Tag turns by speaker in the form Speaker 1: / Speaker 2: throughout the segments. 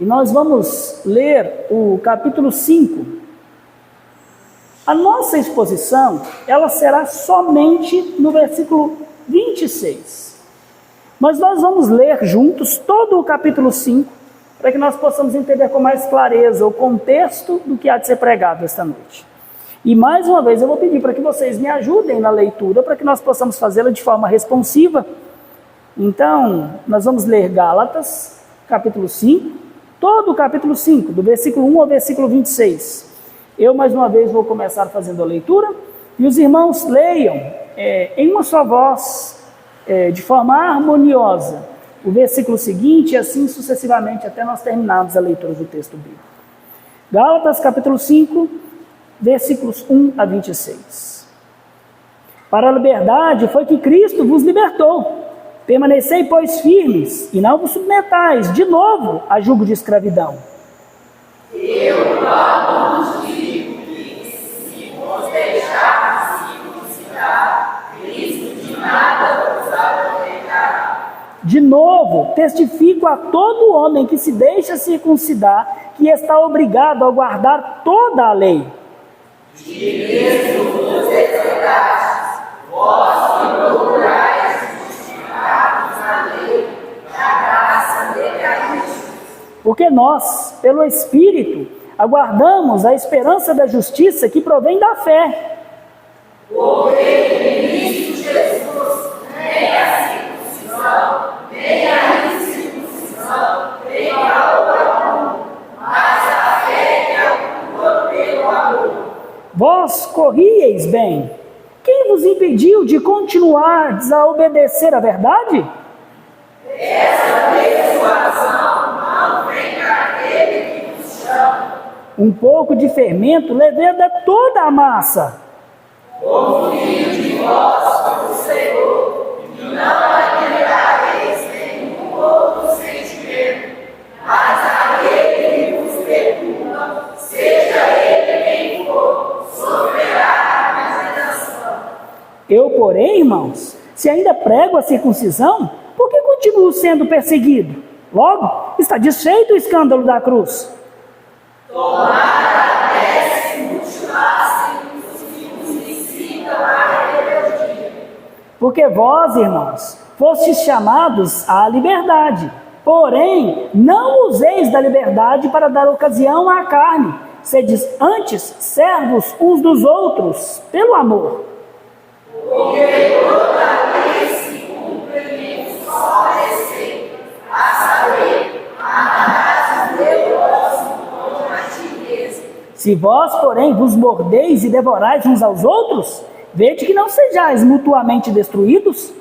Speaker 1: E nós vamos ler o capítulo 5. A nossa exposição, ela será somente no versículo 26. Mas nós vamos ler juntos todo o capítulo 5, para que nós possamos entender com mais clareza o contexto do que há de ser pregado esta noite. E mais uma vez eu vou pedir para que vocês me ajudem na leitura, para que nós possamos fazê-la de forma responsiva. Então, nós vamos ler Gálatas, capítulo 5, todo o capítulo 5, do versículo 1 ao versículo 26. Eu, mais uma vez, vou começar fazendo a leitura, e os irmãos leiam em uma só voz, de forma harmoniosa, o versículo seguinte, e assim sucessivamente, até nós terminarmos a leitura do texto bíblico. Gálatas, capítulo 5, versículos 1 a 26. Para a liberdade foi que Cristo vos libertou. Permanecei, pois, firmes, e não vos submetais, de novo, a jugo de escravidão.
Speaker 2: Eu não vos digo que, se vos deixar circuncidar, Cristo de nada vos aproveitará.
Speaker 1: De novo, testifico a todo homem que se deixa circuncidar, que está obrigado a guardar toda a lei.
Speaker 2: De Cristo vos exortastes, vós que procurais justificar-vos na lei, da graça decaístes.
Speaker 1: Porque nós, pelo Espírito, aguardamos a esperança da justiça que provém da fé.
Speaker 2: Porque em Cristo Jesus, nem a circuncisão, nem a incircuncisão, tem valor algum, mas a fé que atua pelo amor.
Speaker 1: Vós corrieis bem. Quem vos impediu de continuar a obedecer à verdade?
Speaker 2: Essa persuasão não vem daquele que vos chama.
Speaker 1: Um pouco de fermento leveda toda a massa.
Speaker 2: Confio de vós, o Senhor, e não alimentareis nenhum outro sentimento, mas aquele que vos perturba, seja ele quem for, sofrerá a condenação.
Speaker 1: Eu, porém, irmãos, se ainda prego a circuncisão, por que continuo sendo perseguido? Logo, está desfeito o escândalo da cruz.
Speaker 2: Tomara até se mutilassem os que vos incitam à rebeldia.
Speaker 1: Porque vós, irmãos, fostes chamados à liberdade. Porém, não useis da liberdade para dar ocasião à carne. Sedes antes servos uns dos outros, pelo amor.
Speaker 2: Porque toda a lei se cumpre em um só preceito, a saber, amarás o teu próximo como a ti mesmo.
Speaker 1: Se vós, porém, vos mordeis e devorais uns aos outros, vede que não sejais mutuamente destruídos.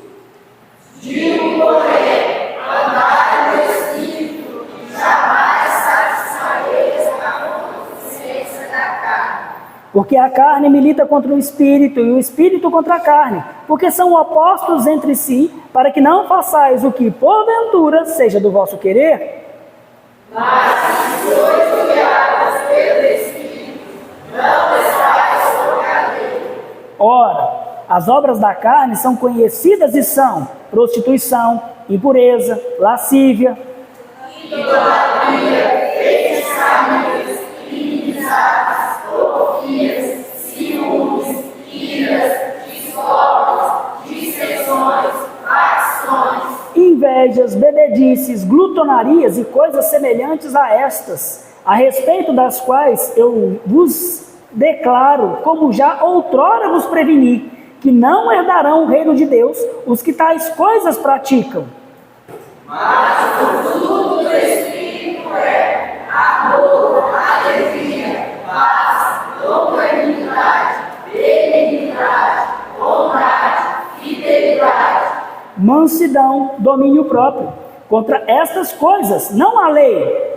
Speaker 2: Digo, porém, andai no Espírito, e jamais satisfareis a concupiscência da carne.
Speaker 1: Porque a carne milita contra o Espírito, e o Espírito contra a carne, porque são opostos entre si, para que não façais o que, porventura, seja do vosso querer.
Speaker 2: Mas se sois guiados pelo Espírito, não estáis sob a lei.
Speaker 1: Ora, as obras da carne são conhecidas e são prostituição, impureza, lascívia,
Speaker 2: Idolatria, feitiçarias, inimizades, porfias, ciúmes, iras, discórdias, dissensões, facções,
Speaker 1: invejas, bebedices, glutonarias e coisas semelhantes a estas, a respeito das quais eu vos declaro, como já outrora vos preveni, que não herdarão o reino de Deus os que tais coisas praticam.
Speaker 2: mas o fruto do Espírito é amor, alegria, paz, longanimidade, benignidade, bondade, fidelidade,
Speaker 1: Mansidão, domínio próprio. Contra estas coisas não há lei.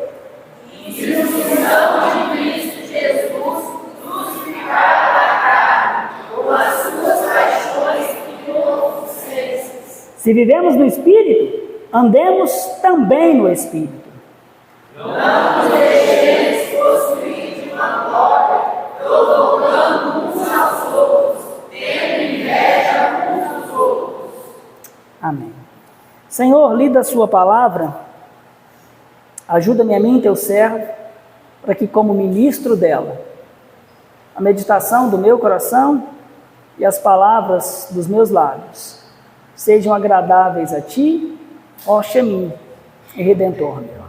Speaker 2: instrução de Cristo Jesus, crucificado na carne, com as suas paixões e concupiscências.
Speaker 1: Se vivemos no Espírito, andemos também no Espírito.
Speaker 2: Não nos deixeis possuir de vanglória, provocando uns aos outros, tendo inveja uns dos outros.
Speaker 1: Amém. Senhor, lida a sua palavra Ajuda-me a mim, teu servo, para que como ministro dela, a meditação do meu coração e as palavras dos meus lábios sejam agradáveis a ti, ó Shemim e Redentor meu.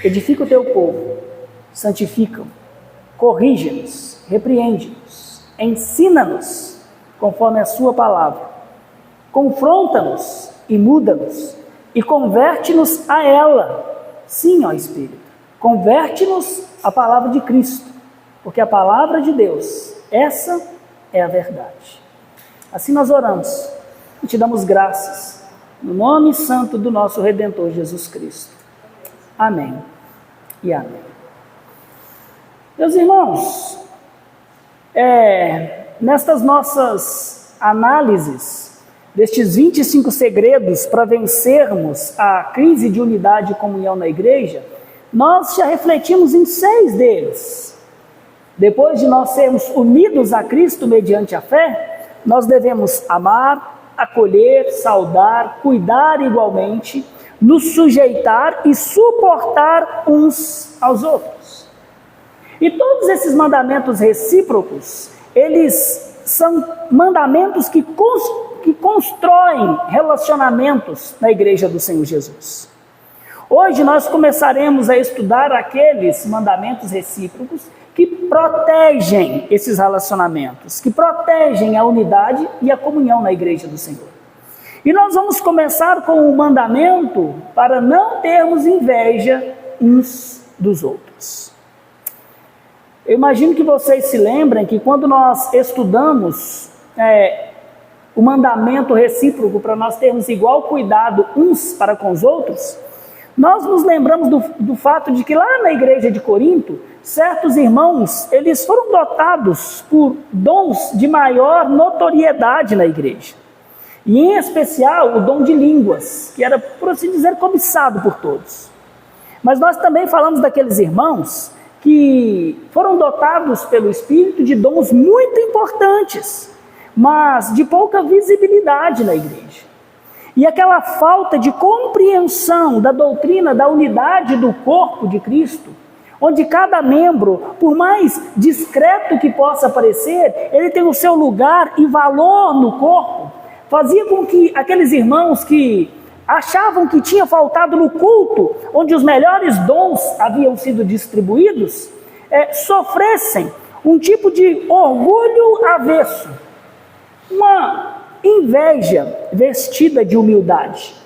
Speaker 1: Edifica o teu povo, santifica-o, corrige-nos, repreende-nos, ensina-nos conforme a sua palavra, confronta-nos e muda-nos e converte-nos a ela. Sim, ó Espírito, converte-nos à palavra de Cristo, porque a palavra de Deus, essa é a verdade. Assim nós oramos e te damos graças, no nome santo do nosso Redentor Jesus Cristo. Amém e amém. Meus irmãos, nestas nossas análises destes 25 segredos para vencermos a crise de unidade e comunhão na igreja, nós já refletimos em 6 deles. Depois de nós sermos unidos a Cristo mediante a fé, nós devemos amar, acolher, saudar, cuidar igualmente, nos sujeitar e suportar uns aos outros. E todos esses mandamentos recíprocos, eles são mandamentos que constroem relacionamentos na igreja do Senhor Jesus. Hoje nós começaremos a estudar aqueles mandamentos recíprocos que protegem esses relacionamentos, que protegem a unidade e a comunhão na igreja do Senhor. E nós vamos começar com o mandamento para não termos inveja uns dos outros. Eu imagino que vocês se lembrem que quando nós estudamos o mandamento recíproco para nós termos igual cuidado uns para com os outros, nós nos lembramos do fato de que lá na igreja de Corinto, certos irmãos, eles foram dotados por dons de maior notoriedade na igreja. E em especial o dom de línguas, que era, por assim dizer, cobiçado por todos. Mas nós também falamos daqueles irmãos que foram dotados pelo Espírito de dons muito importantes, mas de pouca visibilidade na igreja. E aquela falta de compreensão da doutrina da unidade do corpo de Cristo, onde cada membro, por mais discreto que possa parecer, ele tem o seu lugar e valor no corpo, fazia com que aqueles irmãos que achavam que tinha faltado no culto, onde os melhores dons haviam sido distribuídos, sofressem um tipo de orgulho avesso, uma inveja vestida de humildade.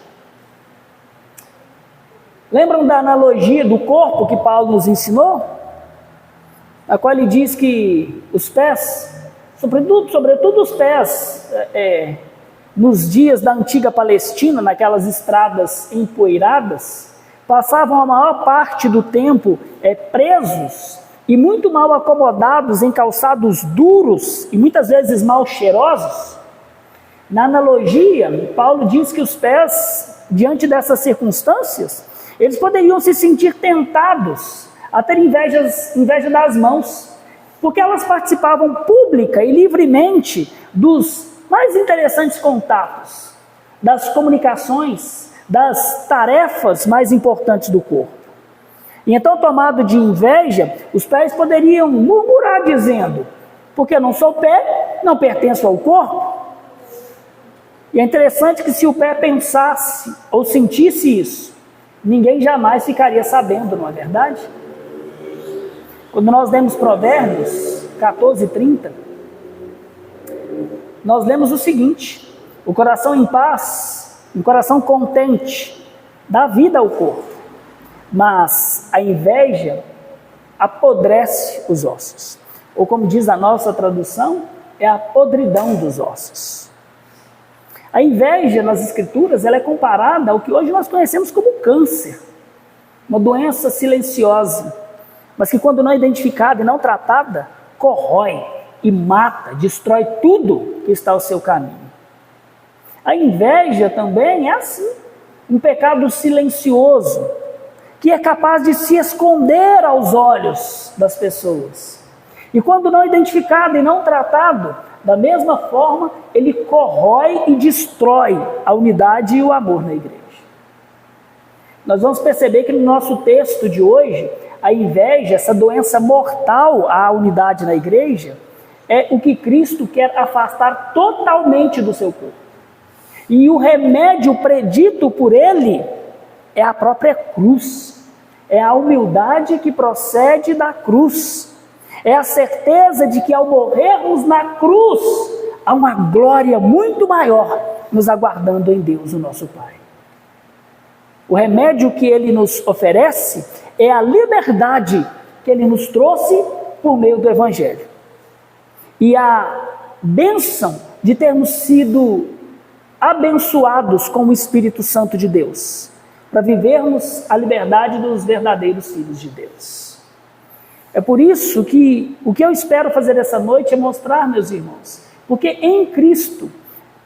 Speaker 1: Lembram da analogia do corpo que Paulo nos ensinou? A qual ele diz que os pés, sobretudo os pés, nos dias da antiga Palestina, naquelas estradas empoeiradas, passavam a maior parte do tempo presos e muito mal acomodados em calçados duros e muitas vezes mal cheirosos. Na analogia, Paulo diz que os pés, diante dessas circunstâncias, eles poderiam se sentir tentados a ter inveja das mãos, porque elas participavam pública e livremente dos mais interessantes contatos, das comunicações, das tarefas mais importantes do corpo. E então, tomado de inveja, os pés poderiam murmurar dizendo: porque eu não sou pé, não pertenço ao corpo. E é interessante que se o pé pensasse ou sentisse isso, ninguém jamais ficaria sabendo, não é verdade? Quando nós lemos Provérbios 14:30, nós lemos o seguinte: o coração em paz, um coração contente, dá vida ao corpo, mas a inveja apodrece os ossos. Ou como diz a nossa tradução, é a podridão dos ossos. A inveja nas escrituras, ela é comparada ao que hoje nós conhecemos como câncer, uma doença silenciosa, mas que quando não identificada e não tratada, corrói e mata, destrói tudo que está ao seu caminho. A inveja também é assim, um pecado silencioso, que é capaz de se esconder aos olhos das pessoas. E quando não identificado e não tratado, da mesma forma, ele corrói e destrói a unidade e o amor na igreja. nós vamos perceber que no nosso texto de hoje, a inveja, essa doença mortal à unidade na igreja, é o que Cristo quer afastar totalmente do seu corpo. E o remédio predito por ele é a própria cruz, é a humildade que procede da cruz, é a certeza de que ao morrermos na cruz, há uma glória muito maior nos aguardando em Deus, o nosso Pai. O remédio que ele nos oferece é a liberdade que ele nos trouxe por meio do Evangelho. E a bênção de termos sido abençoados com o Espírito Santo de Deus, para vivermos a liberdade dos verdadeiros filhos de Deus. É por isso que o que eu espero fazer essa noite é mostrar, meus irmãos, porque em Cristo,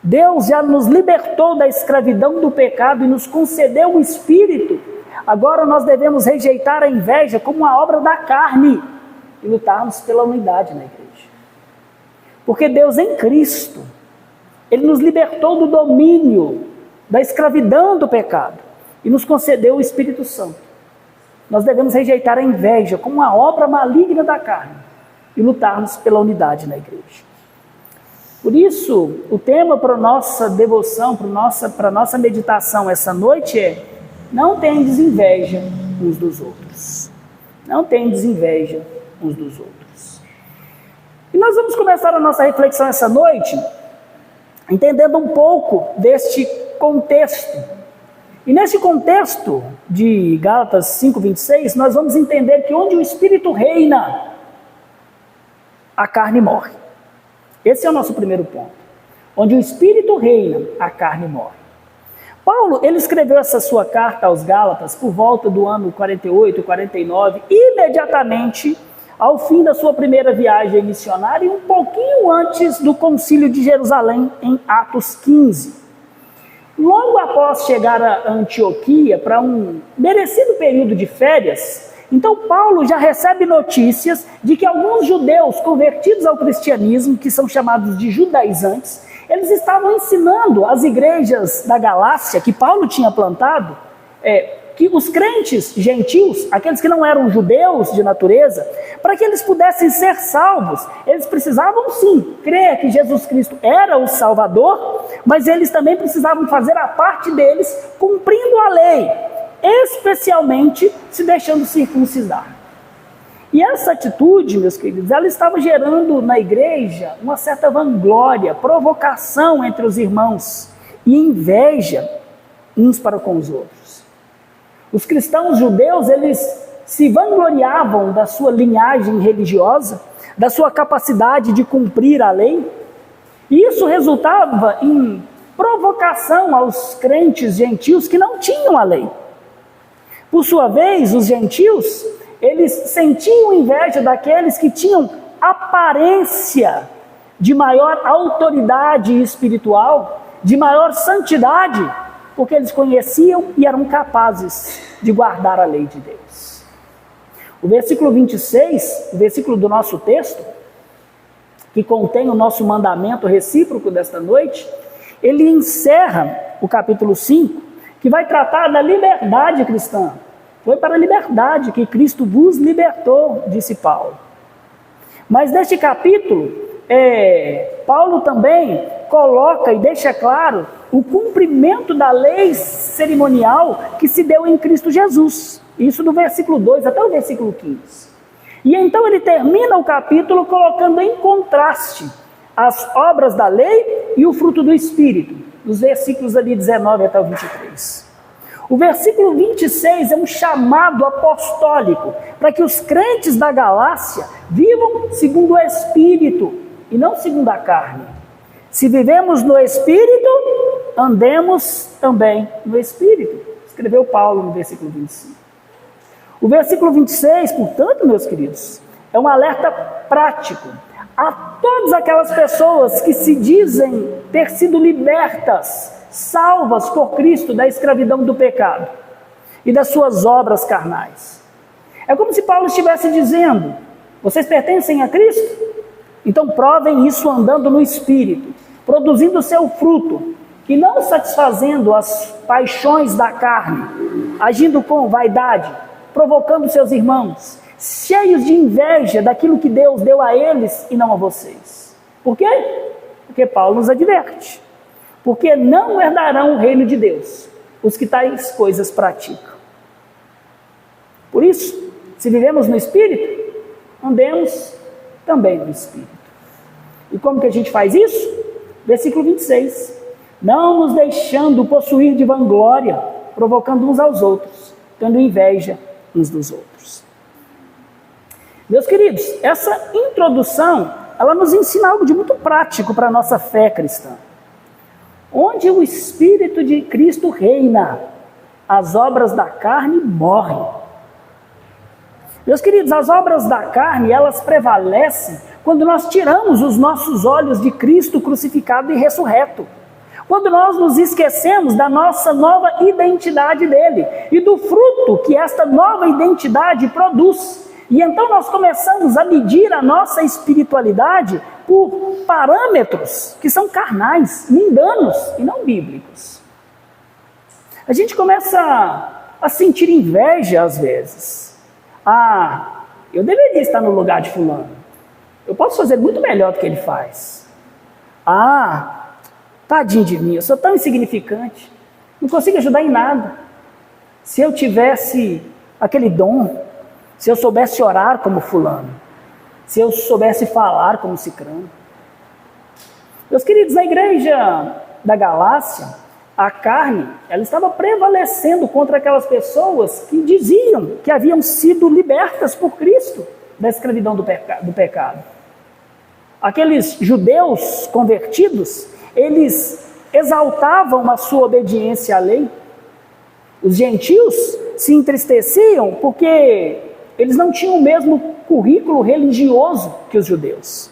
Speaker 1: Deus já nos libertou da escravidão do pecado e nos concedeu o Espírito. Agora nós devemos rejeitar a inveja como uma obra da carne e lutarmos pela unidade na igreja. Porque Deus em Cristo, Ele nos libertou do domínio, da escravidão do pecado e nos concedeu o Espírito Santo. Nós devemos rejeitar a inveja como uma obra maligna da carne e lutarmos pela unidade na igreja. Por isso, o tema para a nossa devoção, para a nossa meditação essa noite é: não tendes inveja uns dos outros. Não tendes inveja uns dos outros. E nós vamos começar a nossa reflexão essa noite entendendo um pouco deste contexto. E nesse contexto de Gálatas 5:26, nós vamos entender que onde o Espírito reina, a carne morre. Esse é o nosso primeiro ponto. Onde o Espírito reina, a carne morre. Paulo, ele escreveu essa sua carta aos Gálatas por volta do ano 48, 49, imediatamente ao fim da sua primeira viagem missionária e um pouquinho antes do concílio de Jerusalém, em Atos 15. Logo após chegar a Antioquia para um merecido período de férias, então Paulo já recebe notícias de que alguns judeus convertidos ao cristianismo, que são chamados de judaizantes, eles estavam ensinando às igrejas da Galácia, que Paulo tinha plantado, que os crentes gentios, aqueles que não eram judeus de natureza, para que eles pudessem ser salvos, eles precisavam sim crer que Jesus Cristo era o Salvador, mas eles também precisavam fazer a parte deles cumprindo a lei, especialmente se deixando circuncidar. E essa atitude, meus queridos, ela estava gerando na igreja uma certa vanglória, provocação entre os irmãos e inveja uns para com os outros. Os cristãos judeus, eles se vangloriavam da sua linhagem religiosa, da sua capacidade de cumprir a lei, e isso resultava em provocação aos crentes gentios que não tinham a lei. Por sua vez, os gentios, eles sentiam inveja daqueles que tinham aparência de maior autoridade espiritual, de maior santidade, porque eles conheciam e eram capazes de guardar a lei de Deus. O versículo 26, o versículo do nosso texto, que contém o nosso mandamento recíproco desta noite, ele encerra o capítulo 5, que vai tratar da liberdade cristã. Foi para a liberdade que Cristo vos libertou, disse Paulo. Mas neste capítulo, Paulo também coloca e deixa claro o cumprimento da lei cerimonial que se deu em Cristo Jesus. Isso do versículo 2 até o versículo 15. E então ele termina o capítulo colocando em contraste as obras da lei e o fruto do Espírito, dos versículos ali 19 até o 23. O versículo 26 é um chamado apostólico para que os crentes da Galácia vivam segundo o Espírito e não segundo a carne. Se vivemos no Espírito, andemos também no Espírito, escreveu Paulo no versículo 25. O versículo 26, portanto, meus queridos, é um alerta prático a todas aquelas pessoas que se dizem ter sido libertas, salvas por Cristo da escravidão do pecado e das suas obras carnais. É como se Paulo estivesse dizendo: vocês pertencem a Cristo? Então provem isso andando no Espírito, produzindo o seu fruto, e não satisfazendo as paixões da carne, agindo com vaidade, provocando seus irmãos, cheios de inveja daquilo que Deus deu a eles e não a vocês. Por quê? Porque Paulo nos adverte. Porque não herdarão o reino de Deus os que tais coisas praticam. Por isso, se vivemos no Espírito, andemos também no Espírito. E como que a gente faz isso? Versículo 26. Não nos deixando possuir de vanglória, provocando uns aos outros, tendo inveja uns dos outros. Meus queridos, essa introdução, ela nos ensina algo de muito prático para a nossa fé cristã. Onde o Espírito de Cristo reina, as obras da carne morrem. Meus queridos, as obras da carne, elas prevalecem quando nós tiramos os nossos olhos de Cristo crucificado e ressurreto. Quando nós nos esquecemos da nossa nova identidade dele e do fruto que esta nova identidade produz. E então nós começamos a medir a nossa espiritualidade por parâmetros que são carnais, mundanos e não bíblicos. A gente começa a sentir inveja às vezes. Eu deveria estar no lugar de fulano. Eu posso fazer muito melhor do que ele faz. Tadinho de mim, eu sou tão insignificante. Não consigo ajudar em nada. Se eu tivesse aquele dom, se eu soubesse orar como fulano, se eu soubesse falar como cicrano. Meus queridos, na igreja da Galácia, a carne, ela estava prevalecendo contra aquelas pessoas que diziam que haviam sido libertas por Cristo da escravidão do pecado. Aqueles judeus convertidos, eles exaltavam a sua obediência à lei. Os gentios se entristeciam porque eles não tinham o mesmo currículo religioso que os judeus.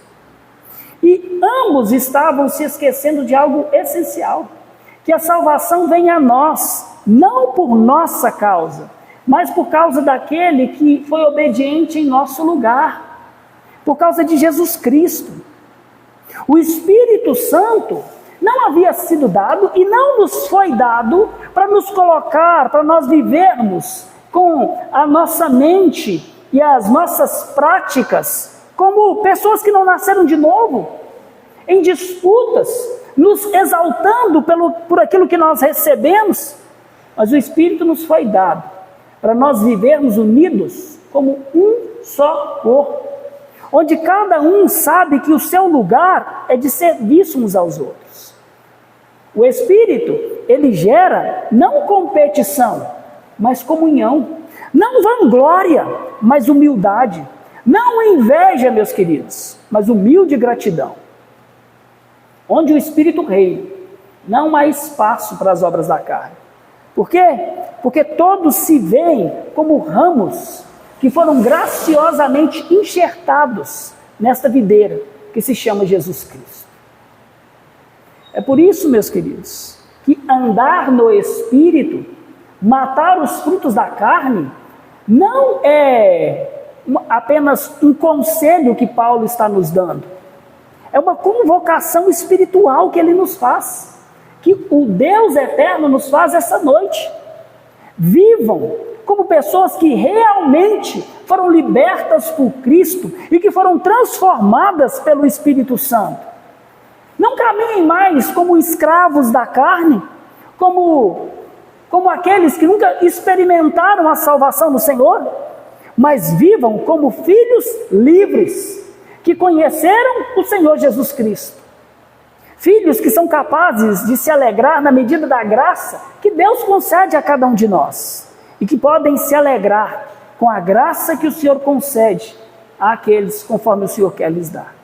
Speaker 1: E ambos estavam se esquecendo de algo essencial, que a salvação vem a nós, não por nossa causa, mas por causa daquele que foi obediente em nosso lugar, por causa de Jesus Cristo. O Espírito Santo não havia sido dado e não nos foi dado para nos colocar, para nós vivermos com a nossa mente e as nossas práticas como pessoas que não nasceram de novo, em disputas, nos exaltando por aquilo que nós recebemos, mas o Espírito nos foi dado para nós vivermos unidos como um só corpo, onde cada um sabe que o seu lugar é de serviço uns aos outros. O Espírito, ele gera não competição, mas comunhão, não vanglória, mas humildade, não inveja, meus queridos, mas humilde gratidão. Onde o Espírito reina, não há espaço para as obras da carne. Por quê? Porque todos se veem como ramos que foram graciosamente enxertados nesta videira que se chama Jesus Cristo. É por isso, meus queridos, que andar no Espírito, matar os frutos da carne, não é apenas um conselho que Paulo está nos dando. É uma convocação espiritual que ele nos faz, que o Deus eterno nos faz essa noite. Vivam como pessoas que realmente foram libertas por Cristo e que foram transformadas pelo Espírito Santo. Não caminhem mais como escravos da carne, como aqueles que nunca experimentaram a salvação do Senhor, mas vivam como filhos livres, que conheceram o Senhor Jesus Cristo. Filhos que são capazes de se alegrar na medida da graça que Deus concede a cada um de nós, e que podem se alegrar com a graça que o Senhor concede àqueles conforme o Senhor quer lhes dar.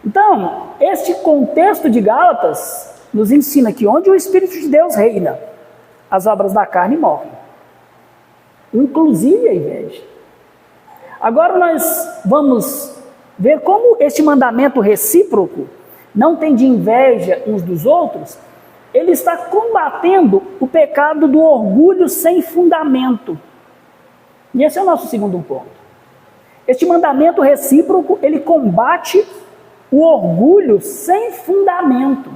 Speaker 1: Então, este contexto de Gálatas nos ensina que onde o Espírito de Deus reina, as obras da carne morrem, inclusive a inveja. Agora nós vamos ver como este mandamento recíproco, não tem de inveja uns dos outros, ele está combatendo o pecado do orgulho sem fundamento. E esse é o nosso segundo ponto. Este mandamento recíproco, ele combate o orgulho sem fundamento.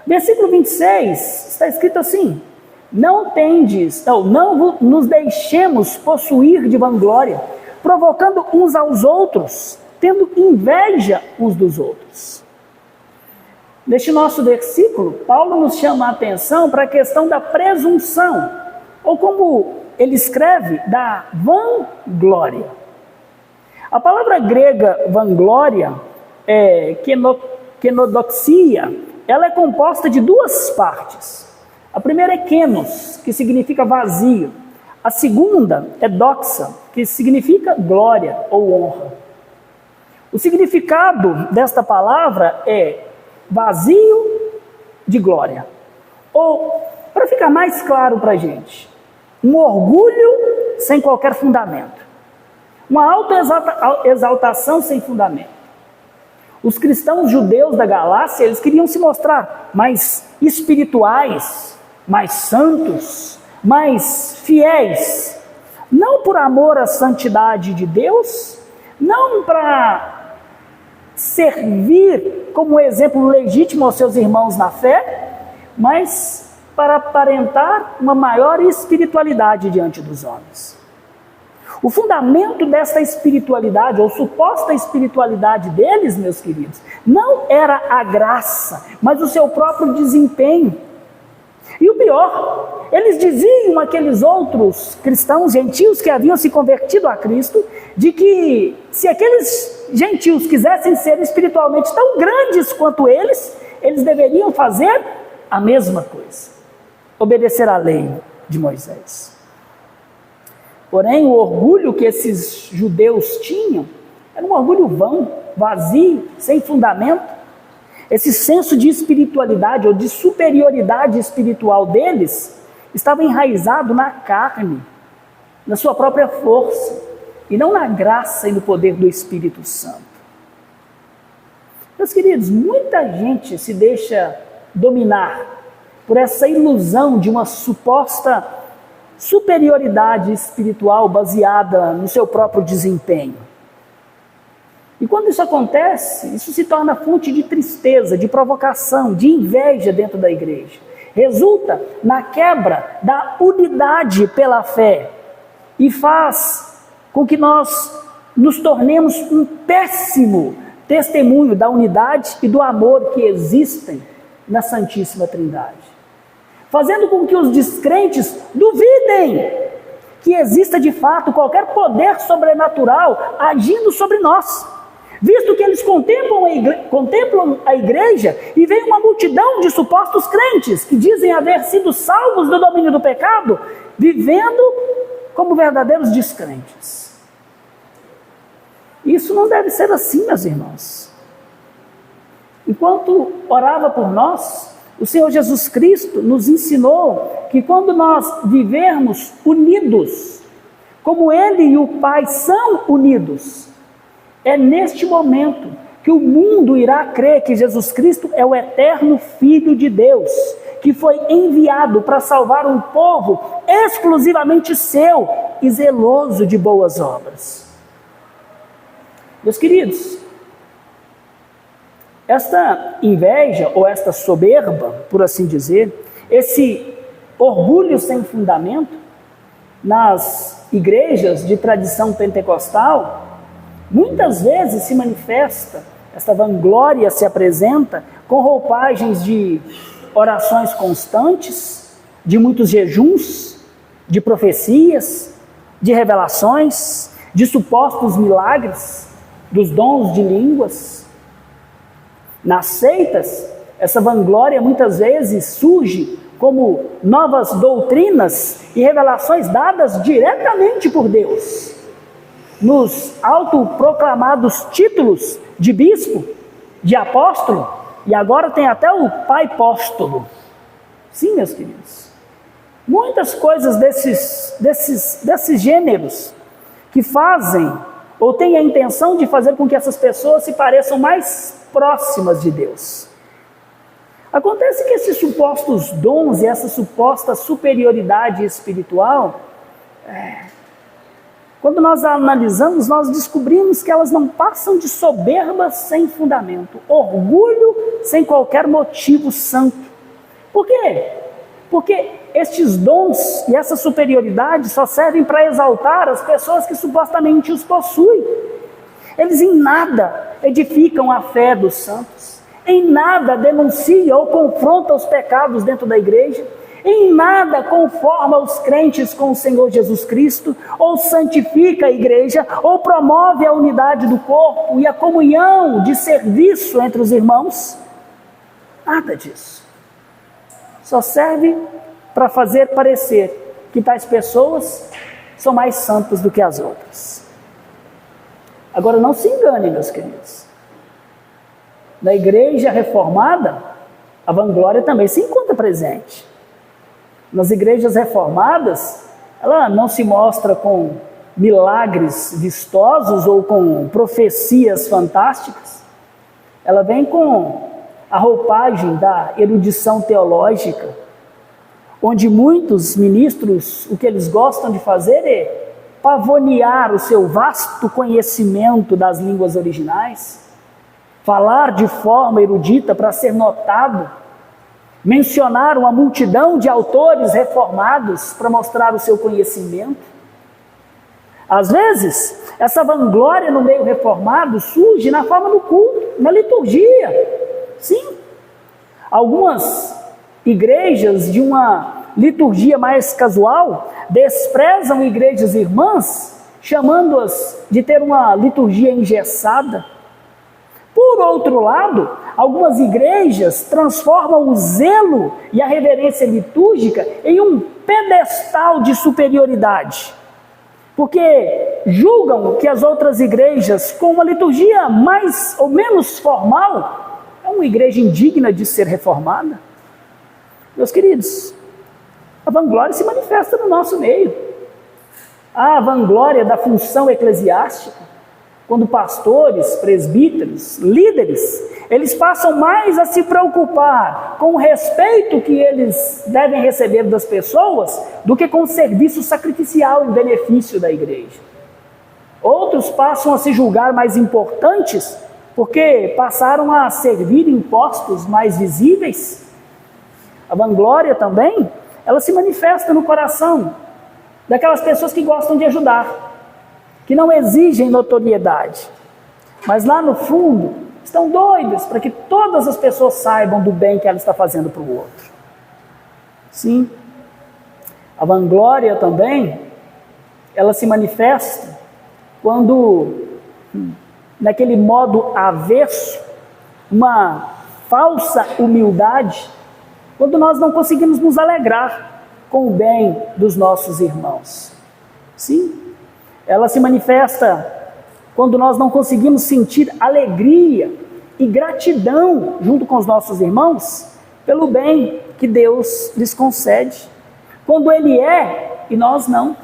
Speaker 1: Versículo 26, está escrito assim: não nos deixemos possuir de vanglória, provocando uns aos outros, tendo inveja uns dos outros. Neste nosso versículo, Paulo nos chama a atenção para a questão da presunção, ou como ele escreve, da vanglória. A palavra grega vanglória é kenodoxia, ela é composta de duas partes. A primeira é kenos, que significa vazio. A segunda é doxa, que significa glória ou honra. O significado desta palavra é vazio de glória. Ou, para ficar mais claro para a gente, um orgulho sem qualquer fundamento. Uma autoexaltação sem fundamento. Os cristãos judeus da Galácia, eles queriam se mostrar mais espirituais, mais santos, mais fiéis. Não por amor à santidade de Deus, não para servir como exemplo legítimo aos seus irmãos na fé, mas para aparentar uma maior espiritualidade diante dos homens. O fundamento dessa espiritualidade, ou suposta espiritualidade deles, meus queridos, não era a graça, mas o seu próprio desempenho. E o pior, eles diziam àqueles outros cristãos gentios que haviam se convertido a Cristo, de que se aqueles gentios quisessem ser espiritualmente tão grandes quanto eles deveriam fazer a mesma coisa, obedecer à lei de Moisés. Porém, o orgulho que esses judeus tinham era um orgulho vão, vazio, sem fundamento. Esse senso de espiritualidade ou de superioridade espiritual deles estava enraizado na carne, na sua própria força, e não na graça e no poder do Espírito Santo. Meus queridos, muita gente se deixa dominar por essa ilusão de uma suposta superioridade espiritual baseada no seu próprio desempenho. E quando isso acontece, isso se torna fonte de tristeza, de provocação, de inveja dentro da igreja. Resulta na quebra da unidade pela fé e faz com que nós nos tornemos um péssimo testemunho da unidade e do amor que existem na Santíssima Trindade. Fazendo com que os descrentes duvidem que exista de fato qualquer poder sobrenatural agindo sobre nós. Visto que eles contemplam a igreja e vem uma multidão de supostos crentes que dizem haver sido salvos do domínio do pecado, vivendo como verdadeiros descrentes. Isso não deve ser assim, meus irmãos. Enquanto orava por nós, o Senhor Jesus Cristo nos ensinou que quando nós vivermos unidos, como Ele e o Pai são unidos, é neste momento que o mundo irá crer que Jesus Cristo é o eterno Filho de Deus, que foi enviado para salvar um povo exclusivamente seu e zeloso de boas obras. Meus queridos, esta inveja ou esta soberba, por assim dizer, esse orgulho sem fundamento nas igrejas de tradição pentecostal, muitas vezes se manifesta, esta vanglória se apresenta com roupagens de orações constantes, de muitos jejuns, de profecias, de revelações, de supostos milagres, dos dons de línguas. Nas seitas, essa vanglória muitas vezes surge como novas doutrinas e revelações dadas diretamente por Deus. Nos autoproclamados títulos de bispo, de apóstolo, e agora tem até o pai-póstolo. Sim, meus queridos. Muitas coisas desses gêneros que fazem ou têm a intenção de fazer com que essas pessoas se pareçam mais próximas de Deus. Acontece que esses supostos dons e essa suposta superioridade espiritual, quando nós a analisamos, nós descobrimos que elas não passam de soberba sem fundamento, orgulho sem qualquer motivo santo. Por quê? Porque estes dons e essa superioridade só servem para exaltar as pessoas que supostamente os possuem. Eles em nada edificam a fé dos santos, em nada denunciam ou confrontam os pecados dentro da igreja, em nada conforma os crentes com o Senhor Jesus Cristo, ou santifica a igreja, ou promove a unidade do corpo e a comunhão de serviço entre os irmãos. Nada disso. Só serve para fazer parecer que tais pessoas são mais santas do que as outras. Agora não se engane, meus queridos. Na igreja reformada, a vanglória também se encontra presente. Nas igrejas reformadas, ela não se mostra com milagres vistosos ou com profecias fantásticas. Ela vem com a roupagem da erudição teológica, onde muitos ministros, o que eles gostam de fazer é pavonear o seu vasto conhecimento das línguas originais, falar de forma erudita para ser notado, mencionar uma multidão de autores reformados para mostrar o seu conhecimento. Às vezes, essa vanglória no meio reformado surge na forma do culto, na liturgia. Sim, algumas igrejas de uma liturgia mais casual desprezam igrejas irmãs, chamando-as de ter uma liturgia engessada. Por outro lado, algumas igrejas transformam o zelo e a reverência litúrgica em um pedestal de superioridade, porque julgam que as outras igrejas, com uma liturgia mais ou menos formal, é uma igreja indigna de ser reformada. Meus queridos, a vanglória se manifesta no nosso meio. A vanglória da função eclesiástica, quando pastores, presbíteros, líderes, eles passam mais a se preocupar com o respeito que eles devem receber das pessoas do que com o serviço sacrificial em benefício da igreja. Outros passam a se julgar mais importantes porque passaram a servir em postos mais visíveis. A vanglória também, ela se manifesta no coração daquelas pessoas que gostam de ajudar, que não exigem notoriedade, mas lá no fundo estão doidas para que todas as pessoas saibam do bem que ela está fazendo para o outro. Sim, a vanglória também, ela se manifesta quando, naquele modo avesso, uma falsa humildade, quando nós não conseguimos nos alegrar com o bem dos nossos irmãos. Sim, ela se manifesta quando nós não conseguimos sentir alegria e gratidão junto com os nossos irmãos pelo bem que Deus lhes concede. Quando Ele é e nós não.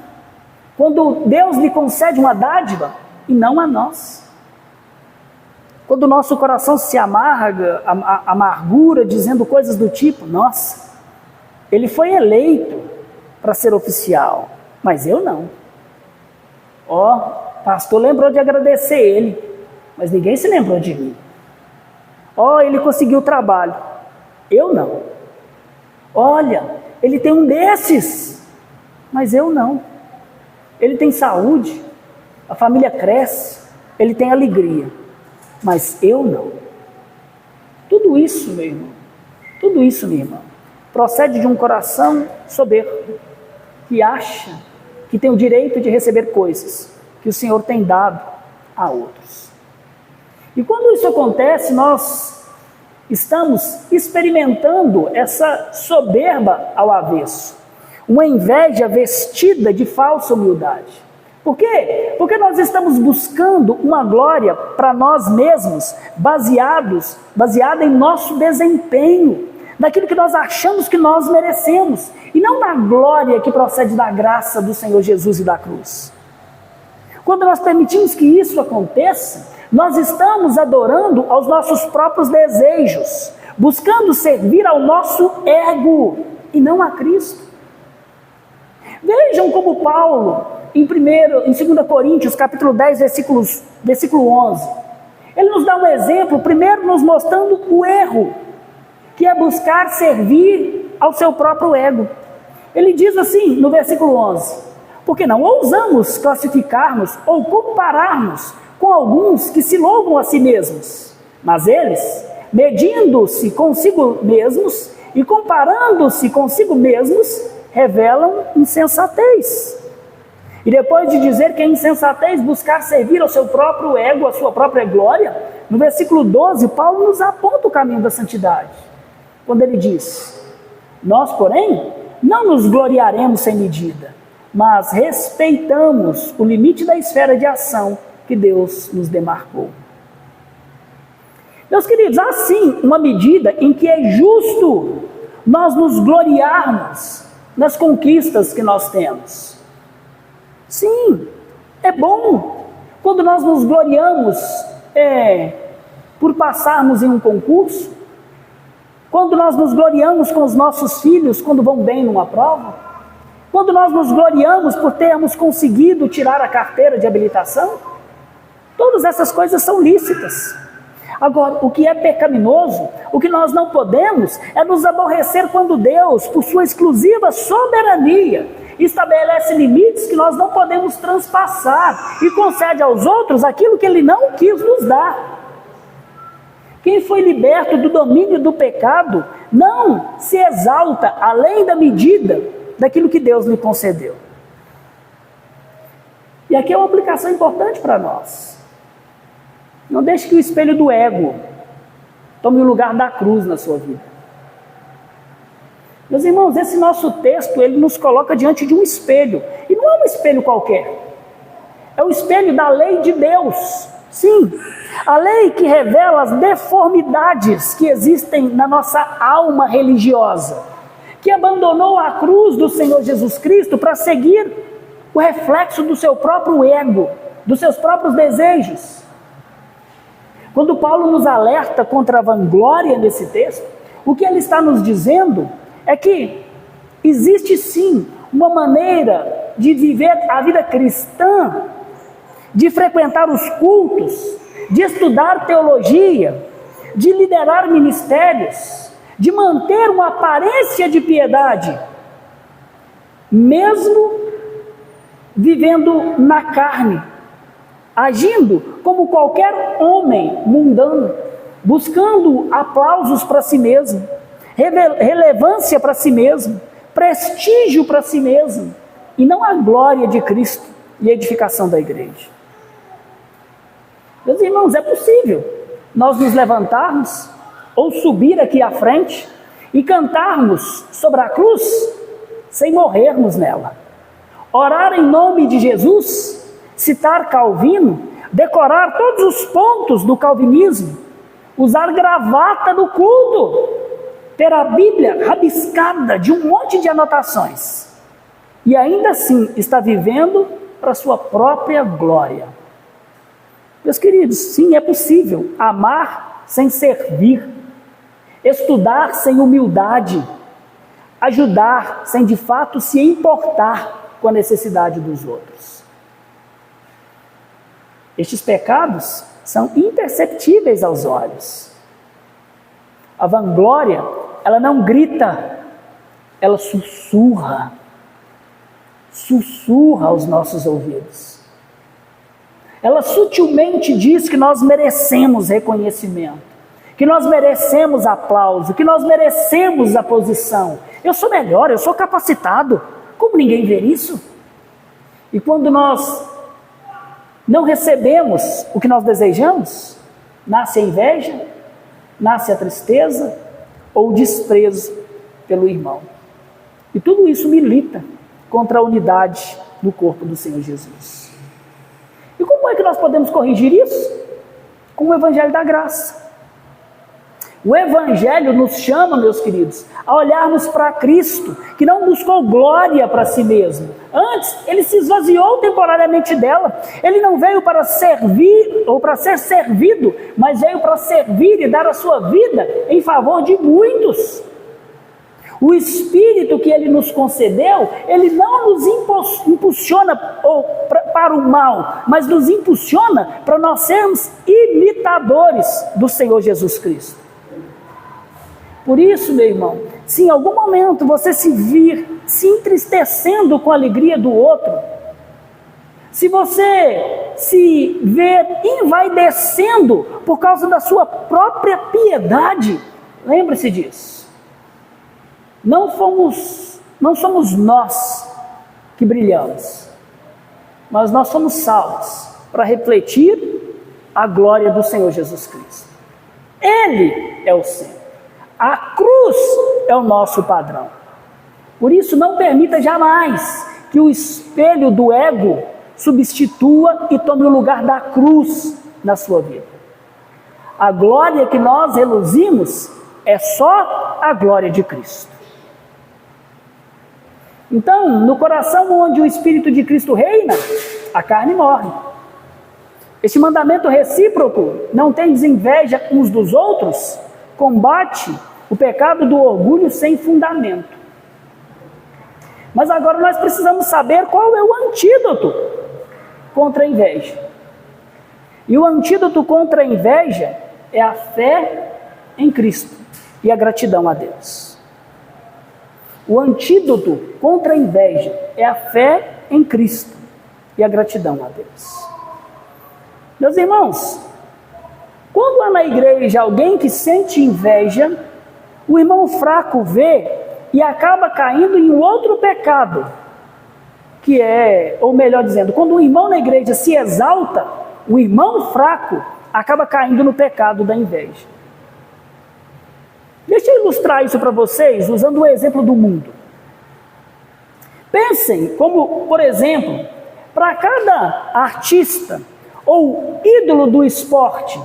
Speaker 1: Quando Deus lhe concede uma dádiva e não a nós. Quando o nosso coração se amarga, amargura, dizendo coisas do tipo: nossa, ele foi eleito para ser oficial, mas eu não. Ó, pastor lembrou de agradecer ele, mas ninguém se lembrou de mim. Ó, ele conseguiu trabalho, eu não. Olha, ele tem um desses, mas eu não. Ele tem saúde, a família cresce, ele tem alegria, mas eu não. Tudo isso, meu irmão, tudo isso, minha irmã, procede de um coração soberbo, que acha que tem o direito de receber coisas que o Senhor tem dado a outros. E quando isso acontece, nós estamos experimentando essa soberba ao avesso, uma inveja vestida de falsa humildade. Por quê? Porque nós estamos buscando uma glória para nós mesmos, baseada em nosso desempenho, daquilo que nós achamos que nós merecemos, e não na glória que procede da graça do Senhor Jesus e da cruz. Quando nós permitimos que isso aconteça, nós estamos adorando aos nossos próprios desejos, buscando servir ao nosso ego e não a Cristo. Vejam como Paulo, em 2 Coríntios, capítulo 10, versículo 11, ele nos dá um exemplo, primeiro nos mostrando o erro, que é buscar servir ao seu próprio ego. Ele diz assim no versículo 11: porque não ousamos classificar-nos ou compararmos com alguns que se louvam a si mesmos, mas eles, medindo-se consigo mesmos e comparando-se consigo mesmos, revelam insensatez. E depois de dizer que é insensatez buscar servir ao seu próprio ego, à sua própria glória, no versículo 12, Paulo nos aponta o caminho da santidade, quando ele diz: nós, porém, não nos gloriaremos sem medida, mas respeitamos o limite da esfera de ação que Deus nos demarcou. Meus queridos, há sim uma medida em que é justo nós nos gloriarmos nas conquistas que nós temos. Sim, é bom quando nós nos gloriamos por passarmos em um concurso, quando nós nos gloriamos com os nossos filhos quando vão bem numa prova, quando nós nos gloriamos por termos conseguido tirar a carteira de habilitação. Todas essas coisas são lícitas. Agora, o que é pecaminoso, o que nós não podemos, é nos aborrecer quando Deus, por sua exclusiva soberania, estabelece limites que nós não podemos transpassar e concede aos outros aquilo que Ele não quis nos dar. Quem foi liberto do domínio do pecado não se exalta além da medida daquilo que Deus lhe concedeu. E aqui é uma aplicação importante para nós. Não deixe que o espelho do ego tome o lugar da cruz na sua vida. Meus irmãos, esse nosso texto, ele nos coloca diante de um espelho. E não é um espelho qualquer. É o espelho da lei de Deus. Sim, a lei que revela as deformidades que existem na nossa alma religiosa, que abandonou a cruz do Senhor Jesus Cristo para seguir o reflexo do seu próprio ego, dos seus próprios desejos. Quando Paulo nos alerta contra a vanglória nesse texto, o que ele está nos dizendo é que existe sim uma maneira de viver a vida cristã, de frequentar os cultos, de estudar teologia, de liderar ministérios, de manter uma aparência de piedade, mesmo vivendo na carne, agindo como qualquer homem mundano, buscando aplausos para si mesmo, relevância para si mesmo, prestígio para si mesmo, e não a glória de Cristo e a edificação da igreja. Meus irmãos, é possível nós nos levantarmos ou subir aqui à frente e cantarmos sobre a cruz sem morrermos nela, orar em nome de Jesus, citar Calvino, decorar todos os pontos do calvinismo, usar gravata no culto, ter a Bíblia rabiscada de um monte de anotações e ainda assim está vivendo para a sua própria glória. Meus queridos, sim, é possível amar sem servir, estudar sem humildade, ajudar sem de fato se importar com a necessidade dos outros. Estes pecados são imperceptíveis aos olhos. A vanglória, ela não grita, ela sussurra aos nossos ouvidos. Ela sutilmente diz que nós merecemos reconhecimento, que nós merecemos aplauso, que nós merecemos a posição. Eu sou melhor, eu sou capacitado. Como ninguém vê isso? E quando nós não recebemos o que nós desejamos, nasce a inveja, nasce a tristeza ou o desprezo pelo irmão. E tudo isso milita contra a unidade do corpo do Senhor Jesus. E como é que nós podemos corrigir isso? Com o Evangelho da Graça. O Evangelho nos chama, meus queridos, a olharmos para Cristo, que não buscou glória para si mesmo. Antes, Ele se esvaziou temporariamente dela. Ele não veio para servir ou para ser servido, mas veio para servir e dar a sua vida em favor de muitos. O Espírito que Ele nos concedeu, Ele não nos impulsiona para o mal, mas nos impulsiona para nós sermos imitadores do Senhor Jesus Cristo. Por isso, meu irmão, se em algum momento você se vir se entristecendo com a alegria do outro, se você se vê envaidecendo por causa da sua própria piedade, lembre-se disso. Não somos nós que brilhamos, mas nós somos salvos para refletir a glória do Senhor Jesus Cristo. Ele é o centro. A cruz é o nosso padrão. Por isso, não permita jamais que o espelho do ego substitua e tome o lugar da cruz na sua vida. A glória que nós reluzimos é só a glória de Cristo. Então, no coração onde o Espírito de Cristo reina, a carne morre. Este mandamento recíproco, não tendes inveja uns dos outros, combate o pecado do orgulho sem fundamento. Mas agora nós precisamos saber qual é o antídoto contra a inveja. E o antídoto contra a inveja é a fé em Cristo e a gratidão a Deus. O antídoto contra a inveja é a fé em Cristo e a gratidão a Deus. Meus irmãos, quando há na igreja alguém que sente inveja, o irmão fraco vê e acaba caindo em um outro pecado, que é, ou melhor dizendo, quando o irmão na igreja se exalta, o irmão fraco acaba caindo no pecado da inveja. Deixa eu ilustrar isso para vocês usando o exemplo do mundo. Pensem como, por exemplo, para cada artista ou ídolo do esporte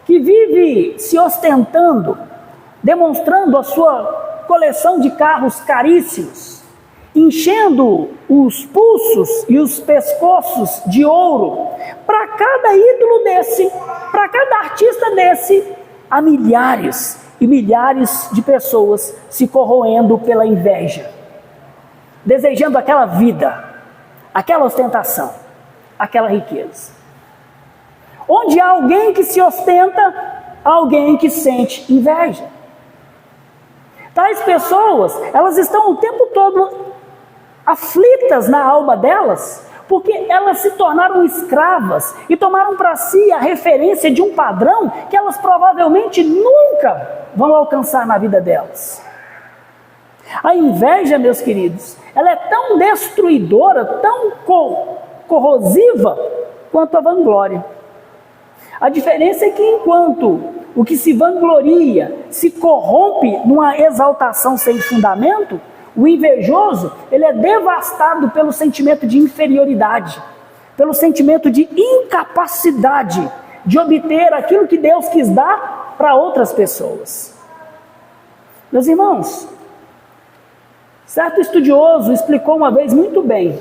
Speaker 1: que vive se ostentando, demonstrando a sua coleção de carros caríssimos, enchendo os pulsos e os pescoços de ouro, para cada ídolo desse, para cada artista desse, há milhares e milhares de pessoas se corroendo pela inveja, desejando aquela vida, aquela ostentação, aquela riqueza. Onde há alguém que se ostenta, há alguém que sente inveja. Tais pessoas, elas estão o tempo todo aflitas na alma delas, porque elas se tornaram escravas e tomaram para si a referência de um padrão que elas provavelmente nunca vão alcançar na vida delas. A inveja, meus queridos, ela é tão destruidora, tão corrosiva quanto a vanglória. A diferença é que enquanto o que se vangloria se corrompe numa exaltação sem fundamento, o invejoso, ele é devastado pelo sentimento de inferioridade, pelo sentimento de incapacidade de obter aquilo que Deus quis dar para outras pessoas. Meus irmãos, certo estudioso explicou uma vez muito bem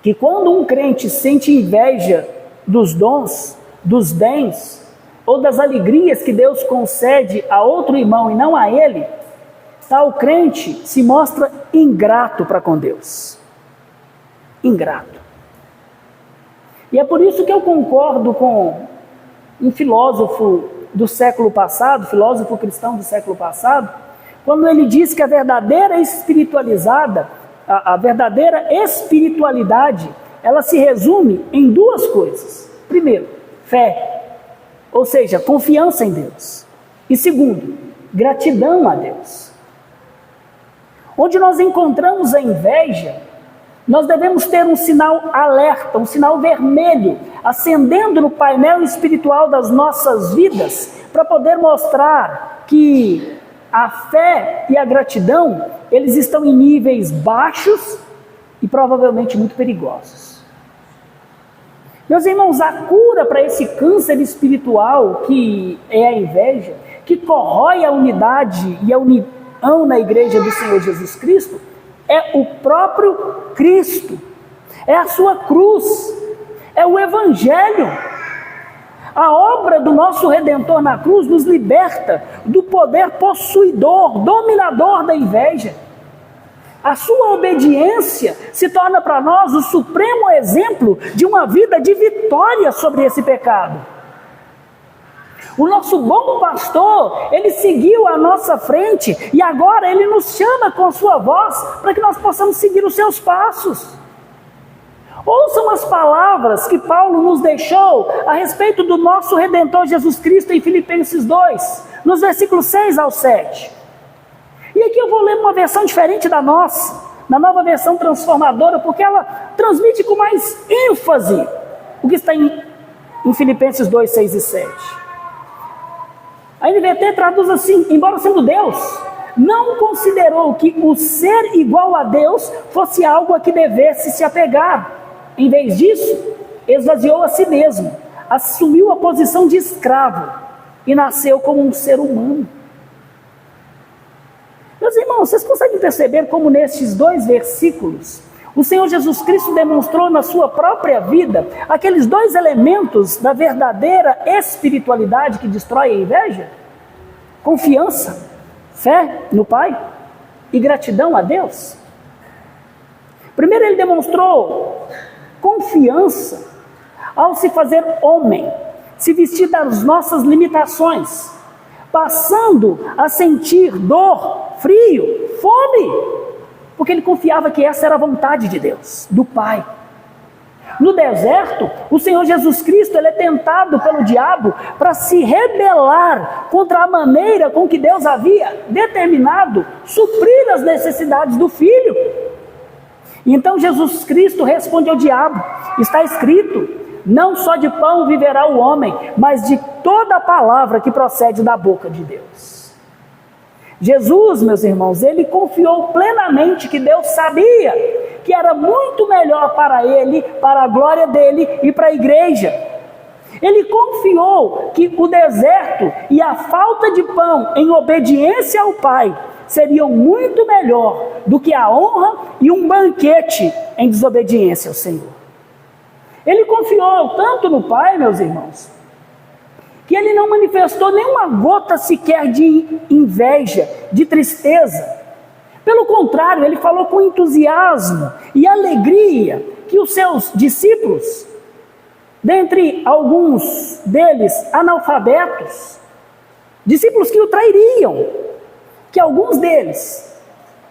Speaker 1: que quando um crente sente inveja dos dons, dos bens ou das alegrias que Deus concede a outro irmão e não a ele, tal crente se mostra ingrato para com Deus. Ingrato. E é por isso que eu concordo com um filósofo do século passado, filósofo cristão do século passado, quando ele diz que a verdadeira espiritualidade, ela se resume em duas coisas. Primeiro, fé, ou seja, confiança em Deus. E segundo, gratidão a Deus. Onde nós encontramos a inveja, nós devemos ter um sinal alerta, um sinal vermelho, acendendo no painel espiritual das nossas vidas, para poder mostrar que a fé e a gratidão, eles estão em níveis baixos e provavelmente muito perigosos. Meus irmãos, a cura para esse câncer espiritual que é a inveja, que corrói a unidade e a união na igreja do Senhor Jesus Cristo, é o próprio Cristo, é a sua cruz, é o Evangelho. A obra do nosso Redentor na cruz nos liberta do poder possuidor, dominador da inveja. A sua obediência se torna para nós o supremo exemplo de uma vida de vitória sobre esse pecado. O nosso bom pastor, ele seguiu à nossa frente e agora ele nos chama com a sua voz para que nós possamos seguir os seus passos. Ouçam as palavras que Paulo nos deixou a respeito do nosso Redentor Jesus Cristo em Filipenses 2, nos versículos 6 ao 7. E aqui eu vou ler uma versão diferente da nossa, na Nova Versão Transformadora, porque ela transmite com mais ênfase o que está em Filipenses 2, 6 e 7. A NVT traduz assim: embora sendo Deus, não considerou que o ser igual a Deus fosse algo a que devesse se apegar. Em vez disso, esvaziou a si mesmo, assumiu a posição de escravo e nasceu como um ser humano. Meus irmãos, vocês conseguem perceber como nestes 2 versículos o Senhor Jesus Cristo demonstrou na sua própria vida aqueles 2 elementos da verdadeira espiritualidade que destrói a inveja? Confiança, fé no Pai e gratidão a Deus. Primeiro, ele demonstrou confiança ao se fazer homem, se vestir das nossas limitações, passando a sentir dor, frio, fome, porque ele confiava que essa era a vontade de Deus, do Pai. No deserto, o Senhor Jesus Cristo ele é tentado pelo diabo para se rebelar contra a maneira com que Deus havia determinado suprir as necessidades do Filho. Então Jesus Cristo responde ao diabo: está escrito, não só de pão viverá o homem, mas de toda a palavra que procede da boca de Deus. Jesus, meus irmãos, ele confiou plenamente que Deus sabia que era muito melhor para ele, para a glória dele e para a igreja. Ele confiou que o deserto e a falta de pão em obediência ao Pai seriam muito melhor do que a honra e um banquete em desobediência ao Senhor. Ele confiou tanto no Pai, meus irmãos, que ele não manifestou nenhuma gota sequer de inveja, de tristeza. Pelo contrário, ele falou com entusiasmo e alegria que os seus discípulos, dentre alguns deles analfabetos, discípulos que o trairiam, que alguns deles,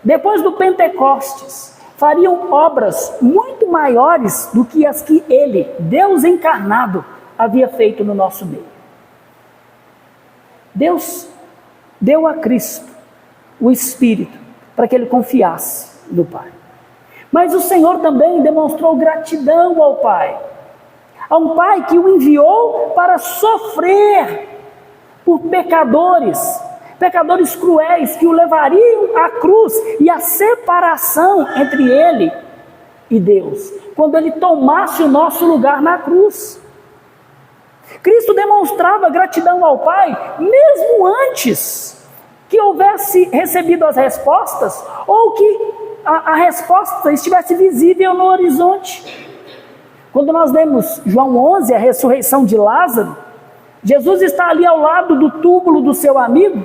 Speaker 1: depois do Pentecostes, fariam obras muito maiores do que as que ele, Deus encarnado, havia feito no nosso meio. Deus deu a Cristo o Espírito para que ele confiasse no Pai. Mas o Senhor também demonstrou gratidão ao Pai. A um Pai que o enviou para sofrer por pecadores cruéis que o levariam à cruz e à separação entre ele e Deus, quando ele tomasse o nosso lugar na cruz. Cristo demonstrava gratidão ao Pai, mesmo antes que houvesse recebido as respostas, ou que a resposta estivesse visível no horizonte. Quando nós lemos João 11, a ressurreição de Lázaro, Jesus está ali ao lado do túmulo do seu amigo,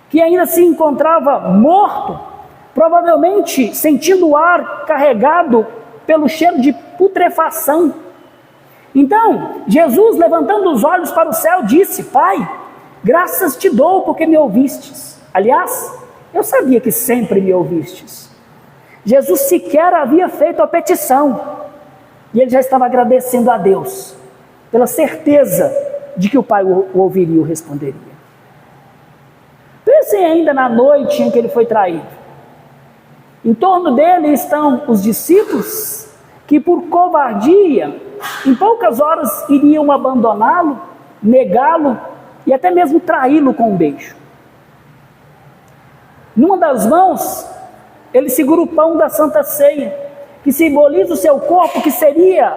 Speaker 1: que ainda se encontrava morto, provavelmente sentindo o ar carregado pelo cheiro de putrefação. Então, Jesus, levantando os olhos para o céu, disse: Pai, graças te dou porque me ouvistes. Aliás, eu sabia que sempre me ouvistes. Jesus sequer havia feito a petição, e ele já estava agradecendo a Deus, pela certeza de que o Pai o ouviria e o responderia. Pensem ainda na noite em que ele foi traído. Em torno dele estão os discípulos, que por covardia, em poucas horas iriam abandoná-lo, negá-lo e até mesmo traí-lo com um beijo. Numa das mãos, ele segura o pão da Santa Ceia, que simboliza o seu corpo que seria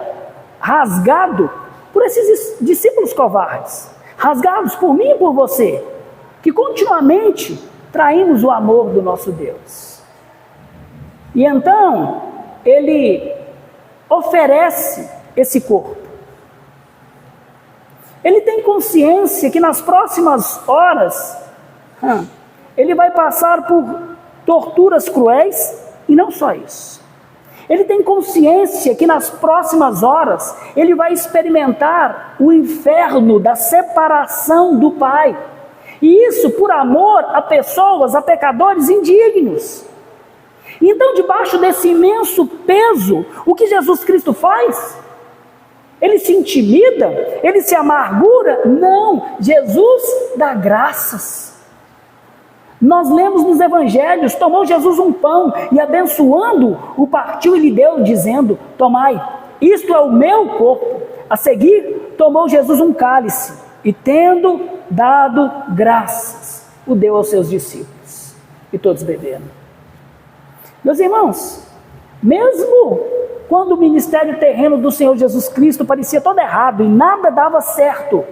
Speaker 1: rasgado por esses discípulos covardes, rasgados por mim e por você, que continuamente traímos o amor do nosso Deus. E então, ele oferece esse corpo. Ele tem consciência que nas próximas horas, ele vai passar por torturas cruéis, e não só isso. Ele tem consciência que nas próximas horas ele vai experimentar o inferno da separação do Pai. E isso por amor a pessoas, a pecadores indignos. Então, debaixo desse imenso peso, o que Jesus Cristo faz? Ele se intimida? Ele se amargura? Não, Jesus dá graças. Nós lemos nos evangelhos, tomou Jesus um pão e abençoando, o partiu e lhe deu, dizendo: tomai, isto é o meu corpo. A seguir, tomou Jesus um cálice e tendo dado graças, o deu aos seus discípulos. E todos beberam. Meus irmãos, mesmo quando o ministério terreno do Senhor Jesus Cristo parecia todo errado e nada dava certo,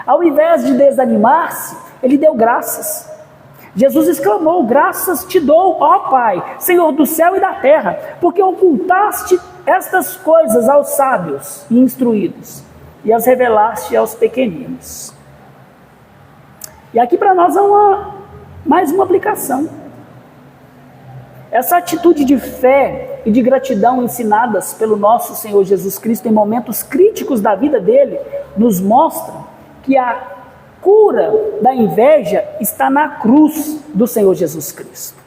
Speaker 1: ao invés de desanimar-se, ele deu graças. Jesus exclamou: graças te dou, ó Pai, Senhor do céu e da terra, porque ocultaste estas coisas aos sábios e instruídos, e as revelaste aos pequeninos. E aqui para nós é mais uma aplicação. Essa atitude de fé e de gratidão ensinadas pelo nosso Senhor Jesus Cristo em momentos críticos da vida dele, nos mostra que a cura da inveja está na cruz do Senhor Jesus Cristo.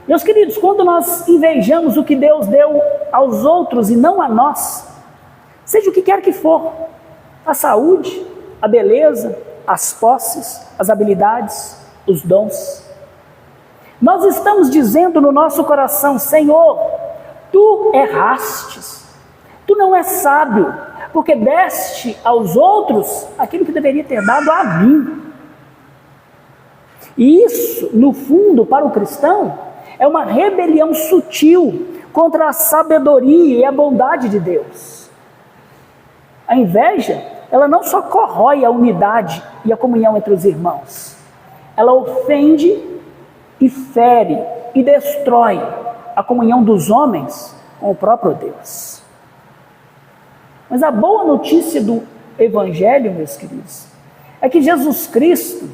Speaker 1: Meus queridos, quando nós invejamos o que Deus deu aos outros e não a nós, seja o que quer que for, a saúde, a beleza, as posses, as habilidades, os dons, nós estamos dizendo no nosso coração: Senhor, tu errastes, tu não és sábio, porque deste aos outros aquilo que deveria ter dado a mim. E isso, no fundo, para o cristão, é uma rebelião sutil contra a sabedoria e a bondade de Deus. A inveja, ela não só corrói a unidade e a comunhão entre os irmãos, ela ofende e fere e destrói a comunhão dos homens com o próprio Deus. Mas a boa notícia do Evangelho, meus queridos, é que Jesus Cristo,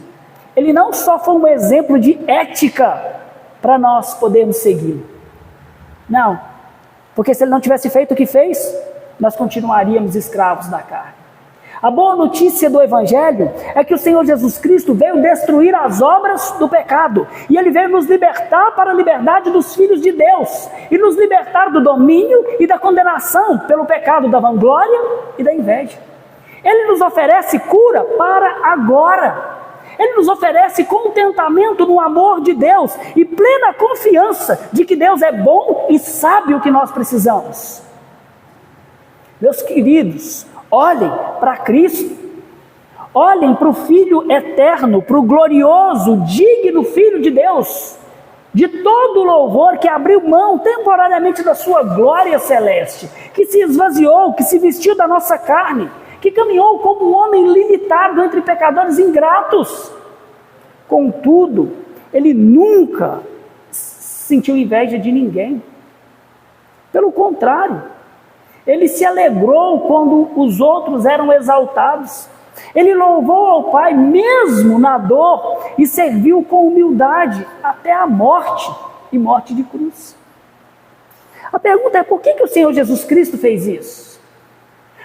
Speaker 1: ele não só foi um exemplo de ética para nós podermos segui-lo. Não, porque se ele não tivesse feito o que fez, nós continuaríamos escravos da carne. A boa notícia do Evangelho é que o Senhor Jesus Cristo veio destruir as obras do pecado, e Ele veio nos libertar para a liberdade dos filhos de Deus, e nos libertar do domínio e da condenação pelo pecado da vanglória e da inveja. Ele nos oferece cura para agora. Ele nos oferece contentamento no amor de Deus e plena confiança de que Deus é bom e sabe o que nós precisamos. Meus queridos, olhem para Cristo, olhem para o Filho eterno, para o glorioso, digno Filho de Deus, de todo louvor, que abriu mão temporariamente da sua glória celeste, que se esvaziou, que se vestiu da nossa carne, que caminhou como um homem limitado entre pecadores ingratos. Contudo, ele nunca sentiu inveja de ninguém. Pelo contrário, ele se alegrou quando os outros eram exaltados. Ele louvou ao Pai mesmo na dor e serviu com humildade até a morte, e morte de cruz. A pergunta é: por que o Senhor Jesus Cristo fez isso?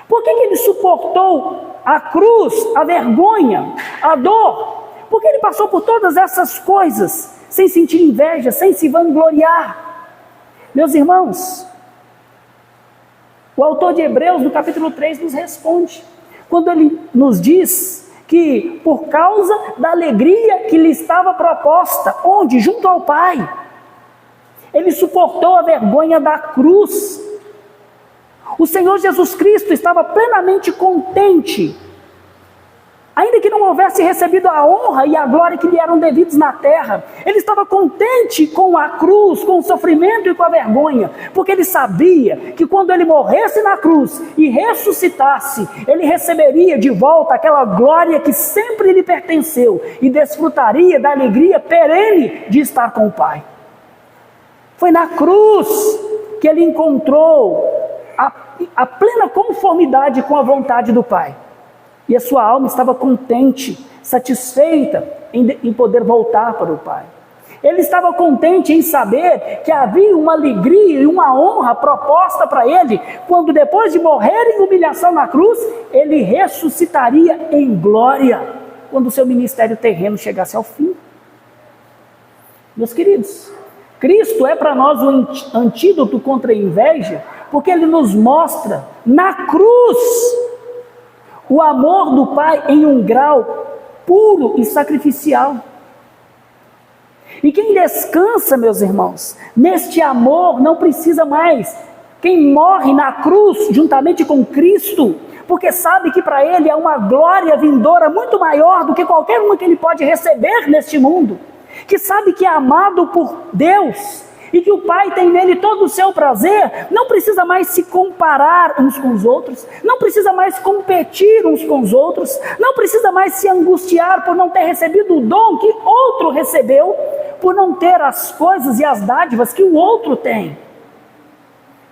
Speaker 1: Por que ele suportou a cruz, a vergonha, a dor? Por que ele passou por todas essas coisas sem sentir inveja, sem se vangloriar? Meus irmãos, o autor de Hebreus, no capítulo 3, nos responde, quando ele nos diz que por causa da alegria que lhe estava proposta, onde? Junto ao Pai, ele suportou a vergonha da cruz. O Senhor Jesus Cristo estava plenamente contente, ainda que não houvesse recebido a honra e a glória que lhe eram devidos na terra. Ele estava contente com a cruz, com o sofrimento e com a vergonha, porque ele sabia que quando ele morresse na cruz e ressuscitasse, ele receberia de volta aquela glória que sempre lhe pertenceu e desfrutaria da alegria perene de estar com o Pai. Foi na cruz que ele encontrou a plena conformidade com a vontade do Pai. E a sua alma estava contente, satisfeita em poder voltar para o Pai. Ele estava contente em saber que havia uma alegria e uma honra proposta para ele, quando depois de morrer em humilhação na cruz, ele ressuscitaria em glória, quando o seu ministério terreno chegasse ao fim. Meus queridos, Cristo é para nós o antídoto contra a inveja, porque Ele nos mostra na cruz o amor do Pai em um grau puro e sacrificial. E quem descansa, meus irmãos, neste amor não precisa mais. Quem morre na cruz juntamente com Cristo, porque sabe que para ele é uma glória vindoura muito maior do que qualquer uma que ele pode receber neste mundo, que sabe que é amado por Deus e que o Pai tem nele todo o seu prazer, não precisa mais se comparar uns com os outros, não precisa mais competir uns com os outros, não precisa mais se angustiar por não ter recebido o dom que outro recebeu, por não ter as coisas e as dádivas que o outro tem.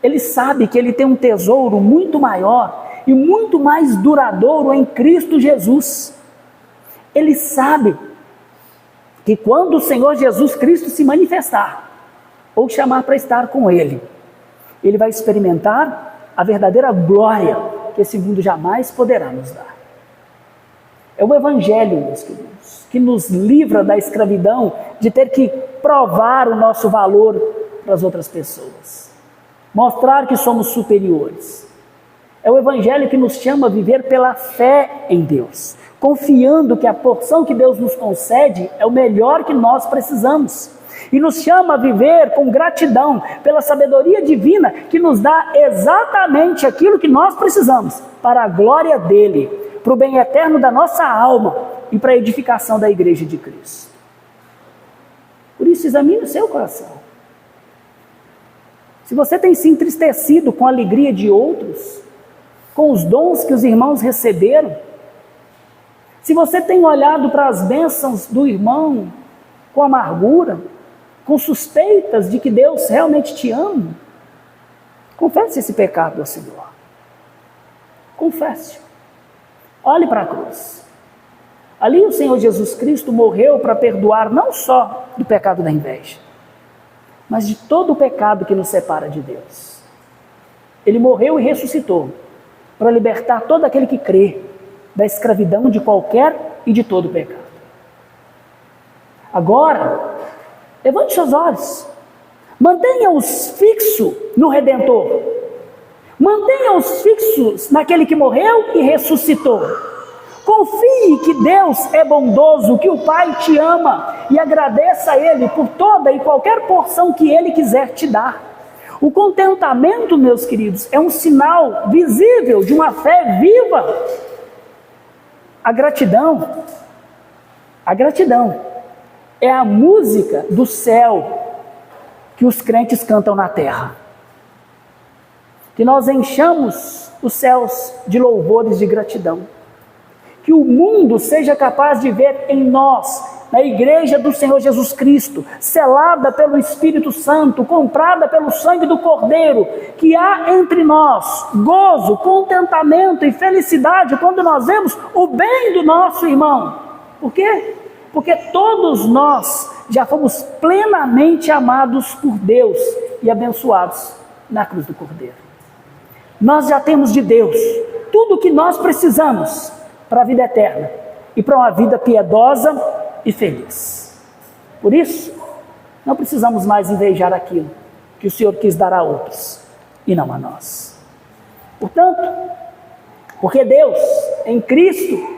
Speaker 1: Ele sabe que ele tem um tesouro muito maior e muito mais duradouro em Cristo Jesus. Ele sabe que quando o Senhor Jesus Cristo se manifestar, ou chamar para estar com Ele, ele vai experimentar a verdadeira glória que esse mundo jamais poderá nos dar. É o Evangelho, meus queridos, que nos livra da escravidão de ter que provar o nosso valor para as outras pessoas, mostrar que somos superiores. É o Evangelho que nos chama a viver pela fé em Deus, confiando que a porção que Deus nos concede é o melhor que nós precisamos. E nos chama a viver com gratidão pela sabedoria divina que nos dá exatamente aquilo que nós precisamos para a glória dele, para o bem eterno da nossa alma e para a edificação da igreja de Cristo. Por isso, examine o seu coração. Se você tem se entristecido com a alegria de outros, com os dons que os irmãos receberam, se você tem olhado para as bênçãos do irmão com amargura, com suspeitas de que Deus realmente te ama, confesse esse pecado ao Senhor. Confesse. Olhe para a cruz. Ali o Senhor Jesus Cristo morreu para perdoar não só do pecado da inveja, mas de todo o pecado que nos separa de Deus. Ele morreu e ressuscitou para libertar todo aquele que crê da escravidão de qualquer e de todo pecado. Agora, levante seus olhos, mantenha-os fixos no Redentor, mantenha-os fixos naquele que morreu e ressuscitou. Confie que Deus é bondoso, que o Pai te ama e agradeça a Ele por toda e qualquer porção que Ele quiser te dar. O contentamento, meus queridos, é um sinal visível de uma fé viva. A gratidão é a música do céu que os crentes cantam na terra. Que nós enchamos os céus de louvores de gratidão. Que o mundo seja capaz de ver em nós, na igreja do Senhor Jesus Cristo, selada pelo Espírito Santo, comprada pelo sangue do Cordeiro, que há entre nós gozo, contentamento e felicidade quando nós vemos o bem do nosso irmão. Por quê? Porque todos nós já fomos plenamente amados por Deus e abençoados na cruz do Cordeiro. Nós já temos de Deus tudo o que nós precisamos para a vida eterna e para uma vida piedosa e feliz. Por isso, não precisamos mais invejar aquilo que o Senhor quis dar a outros e não a nós. Portanto, porque Deus, em Cristo,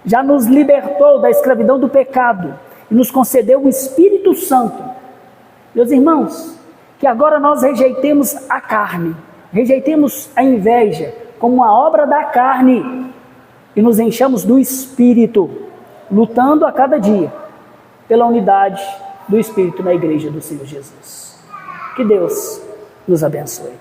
Speaker 1: já nos libertou da escravidão do pecado e nos concedeu o Espírito Santo. Meus irmãos, que agora nós rejeitemos a carne, rejeitemos a inveja como uma obra da carne e nos enchamos do Espírito, lutando a cada dia pela unidade do Espírito na igreja do Senhor Jesus. Que Deus nos abençoe.